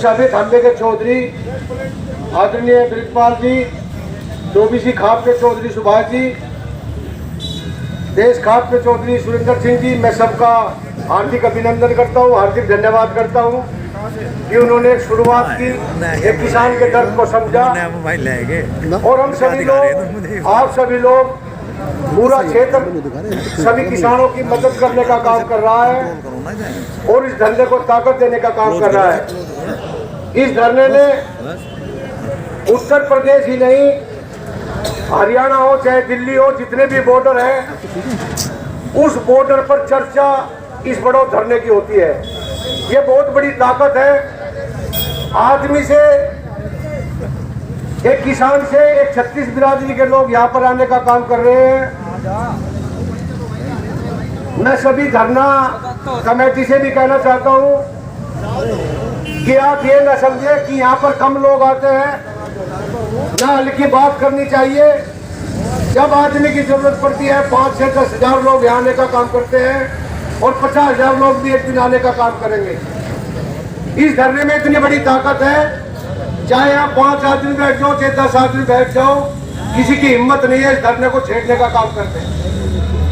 शाबित हमले के चौधरी आदरणीय ब्रिजपाल जी, डोबीसी खाप के चौधरी सुभाष जी, देश खाप के चौधरी सुरेंद्र सिंह जी, मैं सबका हार्दिक अभिनंदन करता हूँ, हार्दिक धन्यवाद करता हूँ कि उन्होंने शुरुआत की, एक किसान के दर्द को समझा। और हम सभी लोग, आप सभी लोग, पूरा क्षेत्र सभी किसानों की मदद करने का काम कर रहा है और इस धरने को ताकत देने का काम कर रहा है। इस धरने ने उत्तर प्रदेश ही नहीं, हरियाणा हो चाहे दिल्ली हो, जितने भी बॉर्डर हैं, उस बॉर्डर पर चर्चा इस बड़ो धरने की होती है। ये बहुत बड़ी ताकत है। आदमी से, एक किसान से, एक 36 बिरादरी के लोग यहाँ पर आने का काम कर रहे हैं। मैं सभी धरना कमेटी से भी कहना चाहता हूँ कि आप ये न समझे कि यहाँ पर कम लोग आते हैं, ना हल्की बात करनी चाहिए। जब आदमी की जरूरत पड़ती है 5 से 10 हजार लोग यहाँ आने का काम करते हैं और 50,000 लोग भी एक दिन आने का काम करेंगे। इस धरने में इतनी बड़ी ताकत है, चाहे यहाँ 5 आदमी बैठ जाओ चाहे 10 आदमी बैठ जाओ, किसी की हिम्मत नहीं है इस धरने को छेड़ने का काम करते हैं।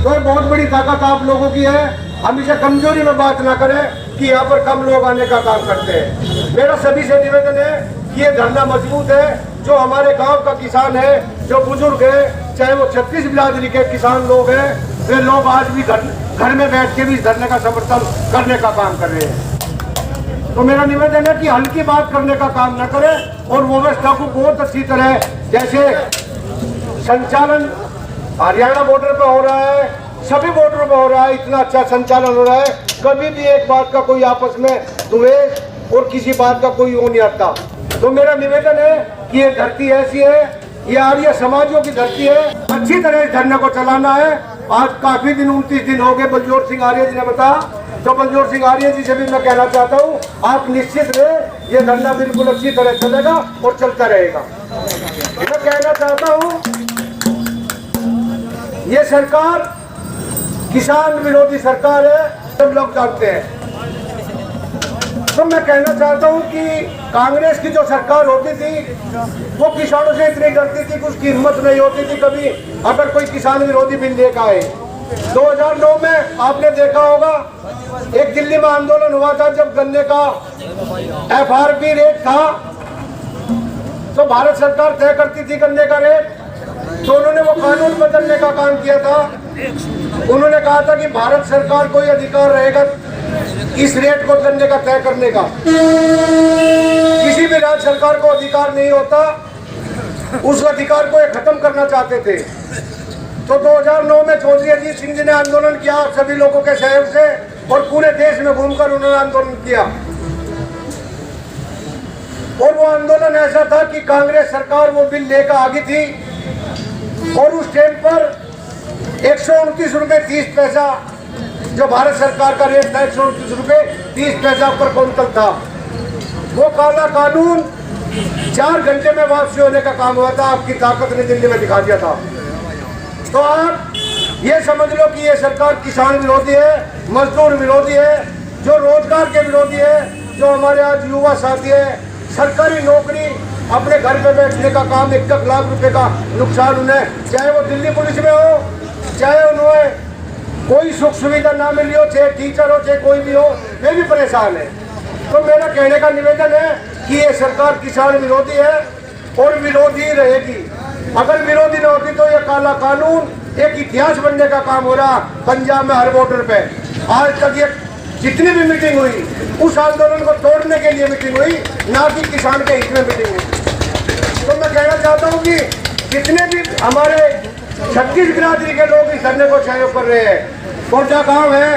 तो बहुत बड़ी ताकत आप लोगों की है। हमेशा कमजोरी में बात ना करें कि यहाँ पर कम लोग आने का काम करते हैं। मेरा सभी से निवेदन है कि ये धरना मजबूत है। जो हमारे गांव का किसान है, जो बुजुर्ग है, चाहे वो 36 बिरादरी के किसान लोग हैं, वे लोग आज भी घर में बैठ के भी इस धरने का समर्थन करने का काम कर रहे हैं। तो मेरा निवेदन है कि हल्की बात करने का काम न करें और व्यवस्था को बहुत अच्छी तरह, जैसे संचालन हरियाणा बॉर्डर पे हो रहा है, सभी बॉर्डर पे हो रहा है, इतना अच्छा संचालन हो रहा है, कभी भी एक बात का कोई आपस में द्वेष और किसी बात का कोई वो नहीं आता। तो मेरा निवेदन है कि ये धरती ऐसी है, ये आर्य समाजों की धरती है, अच्छी तरह इस धरने को चलाना है। आज काफी दिन, 29 दिन हो गए, बलजोर सिंह आर्य जी ने बताया। तो बलजोर सिंह आर्य जी से भी मैं कहना चाहता हूँ, आप निश्चित रहे, ये धरना बिल्कुल अच्छी तरह चलेगा और चलता रहेगा। मैं कहना चाहता हूँ, ये सरकार किसान विरोधी सरकार है, सब लोग जानते हैं। तो मैं कहना चाहता हूँ कि कांग्रेस की जो सरकार होती थी, वो किसानों से इतनी डरती थी कि उसकी हिम्मत नहीं होती थी कभी अगर कोई किसान विरोधी बिल लेकर आए। 2009 में आपने देखा होगा, एक दिल्ली में आंदोलन हुआ था जब गन्ने का FRP रेट था, तो भारत सरकार तय करती थी गन्ने का रेट। तो उन्होंने वो कानून बदलने का काम किया था। उन्होंने कहा था कि भारत सरकार को यह अधिकार रहेगा इस रेट को गन्ने का तय करने का, किसी भी राज्य सरकार को अधिकार नहीं होता। उस अधिकार को ये खत्म करना चाहते थे। तो 2009 में चौधरी अजीत सिंह जी ने आंदोलन किया सभी लोगों के सहयोग से, और पूरे देश में घूमकर उन्होंने आंदोलन किया। और वो आंदोलन ऐसा था कि कांग्रेस सरकार वो बिल लेकर आ गई थी और उस टाइम पर 129 रुपये 30 पैसा जो भारत सरकार का रेट था, 129 रुपये 30 पैसा पर क्विंटल था। वो काला कानून 4 घंटे में वापसी होने का काम हुआ था। आपकी ताकत ने दिल्ली में दिखा दिया था। तो आप ये समझ लो कि ये सरकार किसान विरोधी है, मजदूर विरोधी है, जो रोजगार के विरोधी है, जो हमारे आज युवा साथी है, सरकारी नौकरी अपने घर पे बैठने का काम, 1 लाख रुपए का नुकसान उन्हें, चाहे वो दिल्ली पुलिस में हो, चाहे उन्हें कोई सुख सुविधा ना मिली हो, चाहे टीचर हो, चाहे कोई भी हो, वे भी परेशान है। तो मेरा कहने का निवेदन है कि ये सरकार किसान विरोधी है और विरोधी रहेगी। अगर विरोधी न होती तो ये काला कानून एक इतिहास बनने का काम हो रहा। पंजाब में हर बॉर्डर पे आज तक ये जितनी भी मीटिंग हुई, उस आंदोलन को तोड़ने के लिए मीटिंग हुई, ना कि किसान के हित में मीटिंग हुई। तो मैं कहना चाहता हूँ कि जितने भी हमारे 36 बिरादरी के लोग इस धरने को सहयोग कर रहे हैं, कोटा गांव है,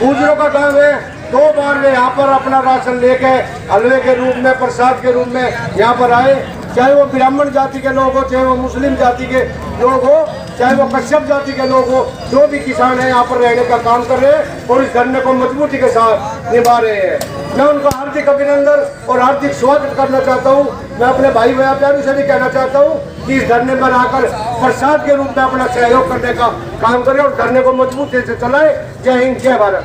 गुजरों का गांव है, 2 बार वे यहाँ पर अपना राशन लेके हलवे के रूप में, प्रसाद के रूप में यहाँ पर आए। चाहे वो ब्राह्मण जाति के लोग हो, चाहे वो मुस्लिम जाति के लोग हो, चाहे वो कश्यप जाति के लोग हो, जो भी किसान है यहाँ पर रहने का काम कर रहे हैं और इस धरने को मजबूती के साथ निभा रहे हैं। मैं उनका हार्दिक अभिनंदन और हार्दिक स्वागत करना चाहता हूँ। मैं अपने भाई व्यापारियों से भी कहना चाहता हूँ कि इस धरने में आकर प्रसाद के रूप में अपना सहयोग करने का काम करें और धरने को मजबूती से चलाएं। जय हिंद, जय भारत।